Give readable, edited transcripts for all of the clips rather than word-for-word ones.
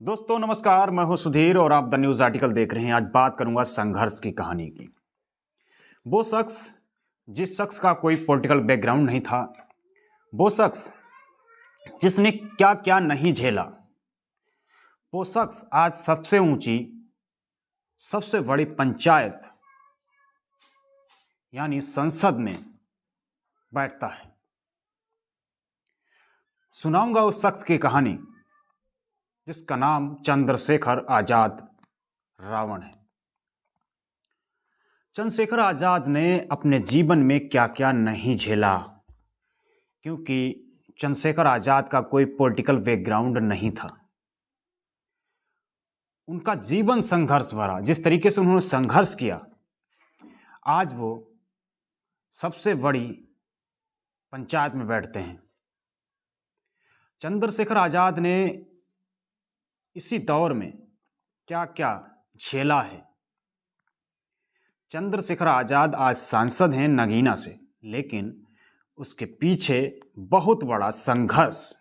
दोस्तों नमस्कार, मैं हूं सुधीर और आप द न्यूज आर्टिकल देख रहे हैं। आज बात करूंगा संघर्ष की कहानी की। वो शख्स जिस शख्स का कोई पॉलिटिकल बैकग्राउंड नहीं था, वो शख्स जिसने क्या क्या नहीं झेला, वो शख्स आज सबसे ऊंची सबसे बड़ी पंचायत यानी संसद में बैठता है। सुनाऊंगा उस शख्स की कहानी जिसका नाम चंद्रशेखर आजाद रावण है। चंद्रशेखर आजाद ने अपने जीवन में क्या क्या नहीं झेला, क्योंकि चंद्रशेखर आजाद का कोई पॉलिटिकल बैकग्राउंड नहीं था। उनका जीवन संघर्ष भरा, जिस तरीके से उन्होंने संघर्ष किया, आज वो सबसे बड़ी पंचायत में बैठते हैं। चंद्रशेखर आजाद ने इसी दौर में क्या क्या झेला है। चंद्रशेखर आजाद आज सांसद हैं नगीना से, लेकिन उसके पीछे बहुत बड़ा संघर्ष।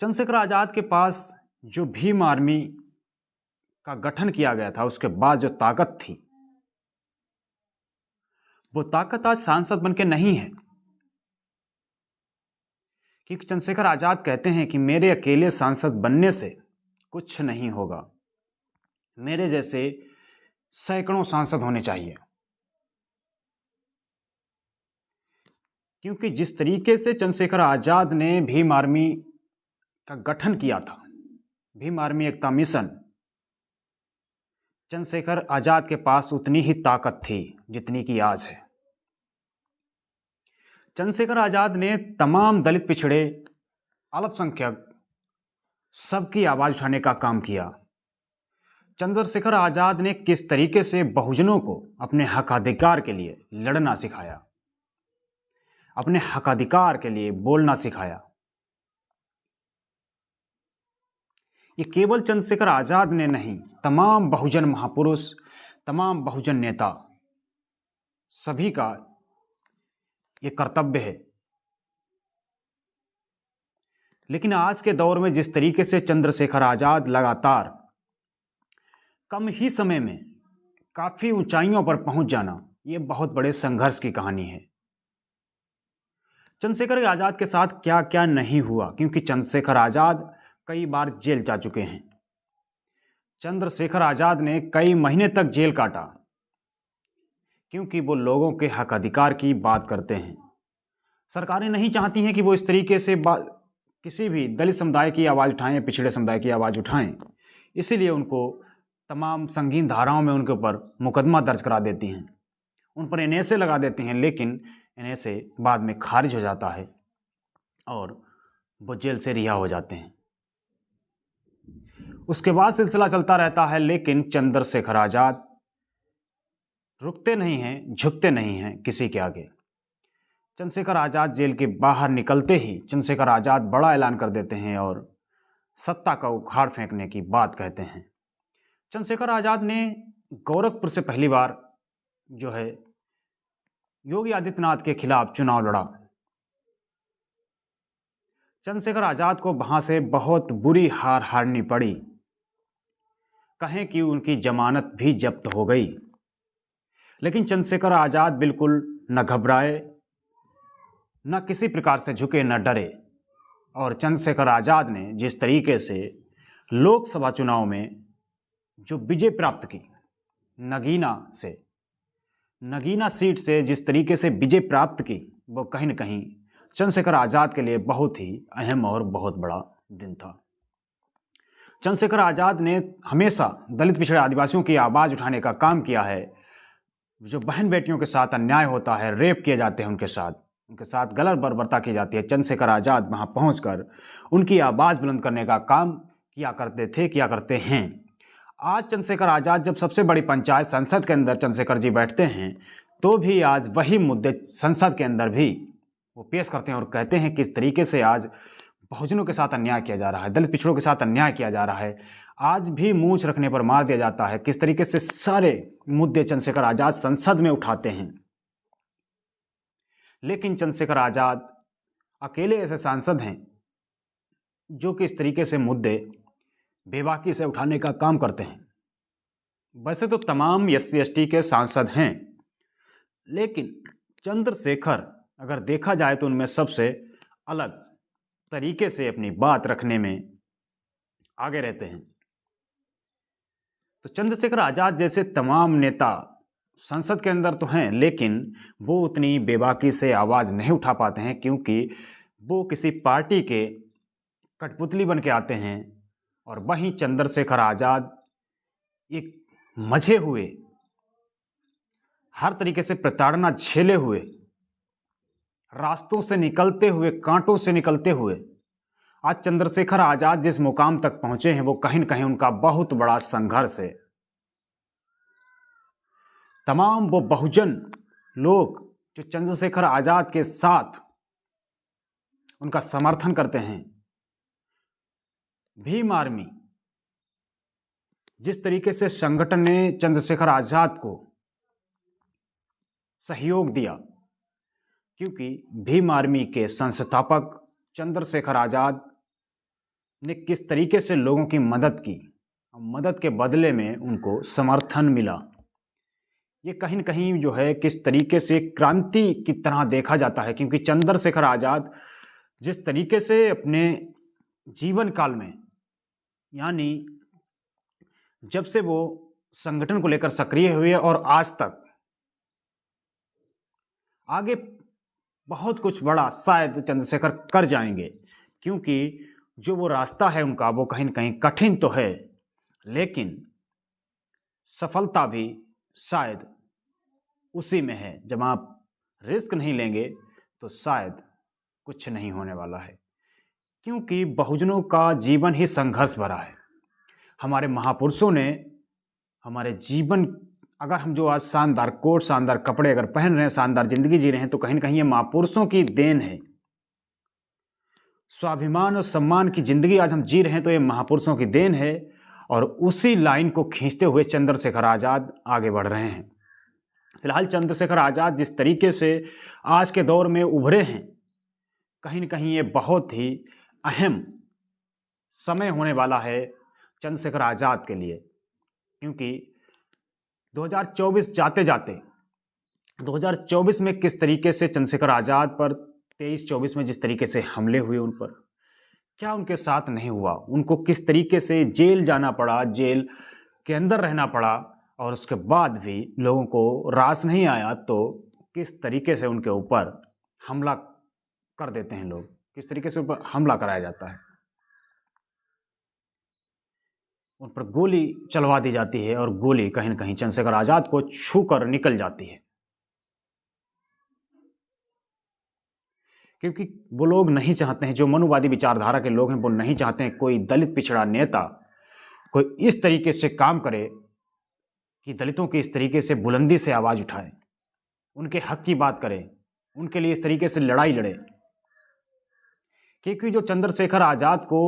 चंद्रशेखर आजाद के पास जो भीम आर्मी का गठन किया गया था, उसके बाद जो ताकत थी, वो ताकत आज सांसद बनके नहीं है। क्योंकि चंद्रशेखर आजाद कहते हैं कि मेरे अकेले सांसद बनने से कुछ नहीं होगा, मेरे जैसे सैकड़ों सांसद होने चाहिए। क्योंकि जिस तरीके से चंद्रशेखर आजाद ने भीम आर्मी का गठन किया था, भीम आर्मी एकता मिशन, चंद्रशेखर आजाद के पास उतनी ही ताकत थी जितनी की आज है। चंद्रशेखर आजाद ने तमाम दलित, पिछड़े, अल्पसंख्यक सबकी आवाज उठाने का काम किया। चंद्रशेखर आजाद ने किस तरीके से बहुजनों को अपने हक अधिकार के लिए लड़ना सिखाया, अपने हक अधिकार के लिए बोलना सिखाया। ये केवल चंद्रशेखर आजाद ने नहीं, तमाम बहुजन महापुरुष, तमाम बहुजन नेता, सभी का ये कर्तव्य है। लेकिन आज के दौर में जिस तरीके से चंद्रशेखर आजाद लगातार कम ही समय में काफी ऊंचाइयों पर पहुंच जाना, ये बहुत बड़े संघर्ष की कहानी है। चंद्रशेखर आजाद के साथ क्या क्या नहीं हुआ, क्योंकि चंद्रशेखर आजाद कई बार जेल जा चुके हैं। चंद्रशेखर आजाद ने कई महीने तक जेल काटा, क्योंकि वो लोगों के हक अधिकार की बात करते हैं। सरकारें नहीं चाहती हैं कि वो इस तरीके से किसी भी दलित समुदाय की आवाज़ उठाएं, पिछड़े समुदाय की आवाज़ उठाएं। इसीलिए उनको तमाम संगीन धाराओं में उनके ऊपर मुकदमा दर्ज करा देती हैं, उन पर NSA लगा देती हैं, लेकिन NSA बाद में खारिज हो जाता है और वो जेल से रिहा हो जाते हैं। उसके बाद सिलसिला चलता रहता है, लेकिन चंद्रशेखर आजाद रुकते नहीं हैं, झुकते नहीं हैं किसी के आगे। चंद्रशेखर आजाद जेल के बाहर निकलते ही चंद्रशेखर आजाद बड़ा ऐलान कर देते हैं और सत्ता का उखाड़ फेंकने की बात कहते हैं। चंद्रशेखर आजाद ने गोरखपुर से पहली बार जो है योगी आदित्यनाथ के खिलाफ चुनाव लड़ा। चंद्रशेखर आजाद को वहां से बहुत बुरी हार हारनी पड़ी, कहें कि उनकी जमानत भी जब्त हो गई। लेकिन चंद्रशेखर आजाद बिल्कुल न घबराए, न किसी प्रकार से झुके, न डरे। और चंद्रशेखर आजाद ने जिस तरीके से लोकसभा चुनाव में जो विजय प्राप्त की, नगीना सीट से जिस तरीके से विजय प्राप्त की, वो कहीं न कहीं चंद्रशेखर आजाद के लिए बहुत ही अहम और बहुत बड़ा दिन था। चंद्रशेखर आजाद ने हमेशा दलित, पिछड़े, आदिवासियों की आवाज़ उठाने का काम किया है। जो बहन बेटियों के साथ अन्याय होता है, रेप किए जाते हैं, उनके साथ गलत बर्बरता की जाती है, चंद्रशेखर आजाद वहां पहुंचकर उनकी आवाज़ बुलंद करने का काम किया करते हैं। आज चंद्रशेखर आजाद जब सबसे बड़ी पंचायत संसद के अंदर चंद्रशेखर जी बैठते हैं, तो भी आज वही मुद्दे संसद के अंदर भी वो पेश करते हैं और कहते हैं किस तरीके से आज बहुजनों के साथ अन्याय किया जा रहा है, दलित, पिछड़ों के साथ अन्याय किया जा रहा है। आज भी मूंछ रखने पर मार दिया जाता है। किस तरीके से सारे मुद्दे चंद्रशेखर आजाद संसद में उठाते हैं। लेकिन चंद्रशेखर आजाद अकेले ऐसे सांसद हैं जो कि इस तरीके से मुद्दे बेबाकी से उठाने का काम करते हैं। वैसे तो तमाम SC/ST के सांसद हैं, लेकिन चंद्रशेखर अगर देखा जाए तो उनमें सबसे अलग तरीके से अपनी बात रखने में आगे रहते हैं। तो चंद्रशेखर आज़ाद जैसे तमाम नेता संसद के अंदर तो हैं, लेकिन वो उतनी बेबाकी से आवाज़ नहीं उठा पाते हैं, क्योंकि वो किसी पार्टी के कठपुतली बन के आते हैं। और वहीं चंद्रशेखर आज़ाद एक मजे हुए, हर तरीके से प्रताड़ना झेले हुए, रास्तों से निकलते हुए, कांटों से निकलते हुए आज चंद्रशेखर आज़ाद जिस मुकाम तक पहुंचे हैं, वो कहीं न कहीं उनका बहुत बड़ा संघर्ष है। तमाम वो बहुजन लोग जो चंद्रशेखर आज़ाद के साथ उनका समर्थन करते हैं, भीम आर्मी, जिस तरीके से संगठन ने चंद्रशेखर आज़ाद को सहयोग दिया, क्योंकि भीम आर्मी के संस्थापक चंद्रशेखर आज़ाद ने किस तरीके से लोगों की मदद की, मदद के बदले में उनको समर्थन मिला। ये कहीं न कहीं जो है किस तरीके से क्रांति की तरह देखा जाता है, क्योंकि चंद्रशेखर आज़ाद जिस तरीके से अपने जीवन काल में, यानी जब से वो संगठन को लेकर सक्रिय हुए और आज तक, आगे बहुत कुछ बड़ा शायद चंद्रशेखर कर जाएंगे, क्योंकि जो वो रास्ता है उनका वो कहीं न कहीं कठिन तो है, लेकिन सफलता भी शायद उसी में है। जब आप रिस्क नहीं लेंगे तो शायद कुछ नहीं होने वाला है, क्योंकि बहुजनों का जीवन ही संघर्ष भरा है। हमारे महापुरुषों ने हमारे जीवन, अगर हम जो आज शानदार कोट, शानदार कपड़े अगर पहन रहे हैं, शानदार जिंदगी जी रहे हैं, तो कहीं न कहीं ये महापुरुषों की देन है। स्वाभिमान और सम्मान की जिंदगी आज हम जी रहे हैं तो ये महापुरुषों की देन है, और उसी लाइन को खींचते हुए चंद्रशेखर आज़ाद आगे बढ़ रहे हैं। फिलहाल चंद्रशेखर आज़ाद जिस तरीके से आज के दौर में उभरे हैं, कहीं न कहीं ये बहुत ही अहम समय होने वाला है चंद्रशेखर आज़ाद के लिए, क्योंकि 2024 जाते जाते 2024 में किस तरीके से चंद्रशेखर आज़ाद पर 23-24 में जिस तरीके से हमले हुए, उन पर क्या उनके साथ नहीं हुआ, उनको किस तरीके से जेल जाना पड़ा, जेल के अंदर रहना पड़ा, और उसके बाद भी लोगों को रास नहीं आया, तो किस तरीके से उनके ऊपर हमला कर देते हैं लोग, किस तरीके से ऊपर हमला कराया जाता है, उन पर गोली चलवा दी जाती है, और गोली कहीं न कहीं चंद्रशेखर आज़ाद को छू कर निकल जाती है, क्योंकि वो लोग नहीं चाहते हैं, जो मनुवादी विचारधारा के लोग हैं, वो नहीं चाहते हैं कोई दलित पिछड़ा नेता कोई इस तरीके से काम करे कि दलितों की इस तरीके से बुलंदी से आवाज़ उठाए, उनके हक की बात करे, उनके लिए इस तरीके से लड़ाई लड़े। क्योंकि जो चंद्रशेखर आज़ाद को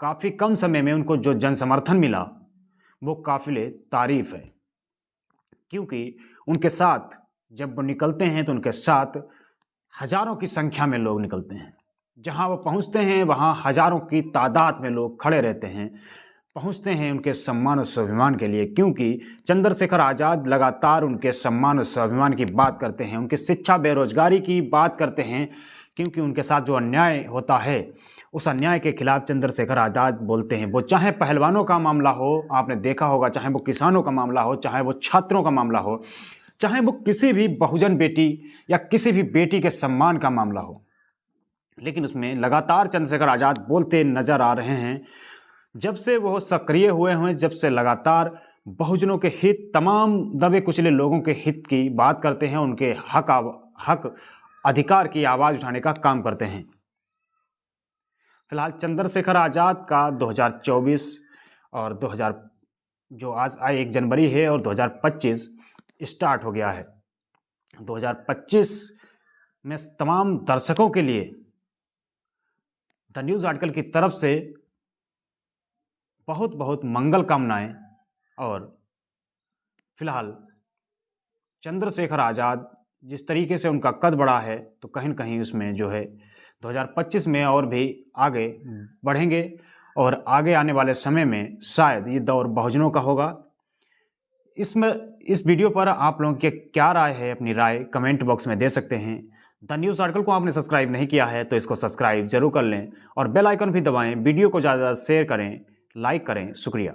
काफ़ी कम समय में उनको जो जन समर्थन मिला, वो काबिले तारीफ है, क्योंकि उनके साथ जब वो निकलते हैं तो उनके साथ हजारों की संख्या में लोग निकलते हैं। जहां वो पहुंचते हैं वहां हजारों की तादाद में लोग खड़े रहते हैं, पहुंचते हैं उनके सम्मान और स्वाभिमान के लिए, क्योंकि चंद्रशेखर आज़ाद लगातार उनके सम्मान और स्वाभिमान की बात करते हैं, उनकी शिक्षा, बेरोजगारी की बात करते हैं, क्योंकि उनके साथ जो अन्याय होता है उस अन्याय के खिलाफ चंद्रशेखर आज़ाद बोलते हैं। वो चाहे पहलवानों का मामला हो, आपने देखा होगा, चाहे वो किसानों का मामला हो, चाहे वो छात्रों का मामला हो, चाहे वो किसी भी बहुजन बेटी या किसी भी बेटी के सम्मान का मामला हो, लेकिन उसमें लगातार चंद्रशेखर आज़ाद बोलते नजर आ रहे हैं। जब से वो सक्रिय हुए हैं, जब से लगातार बहुजनों के हित, तमाम दबे कुचले लोगों के हित की बात करते हैं, उनके हक अधिकार की आवाज़ उठाने का काम करते हैं। फिलहाल चंद्रशेखर आज़ाद का 2024 और 2000 जो आज 1 जनवरी है और 2025 स्टार्ट हो गया है। 2025 में तमाम दर्शकों के लिए द न्यूज़ आर्टिकल की तरफ से बहुत बहुत मंगल कामनाएं। और फिलहाल चंद्रशेखर आज़ाद जिस तरीके से उनका कद बढ़ा है, तो कहीं न कहीं उसमें जो है 2025 में और भी आगे बढ़ेंगे और आगे आने वाले समय में शायद ये दौर बहुजनों का होगा। इस वीडियो पर आप लोगों की क्या राय है, अपनी राय कमेंट बॉक्स में दे सकते हैं। द न्यूज़ आर्टिकल को आपने सब्सक्राइब नहीं किया है तो इसको सब्सक्राइब जरूर कर लें और बेल आइकन भी दबाएं। वीडियो को ज़्यादा शेयर करें, लाइक करें। शुक्रिया।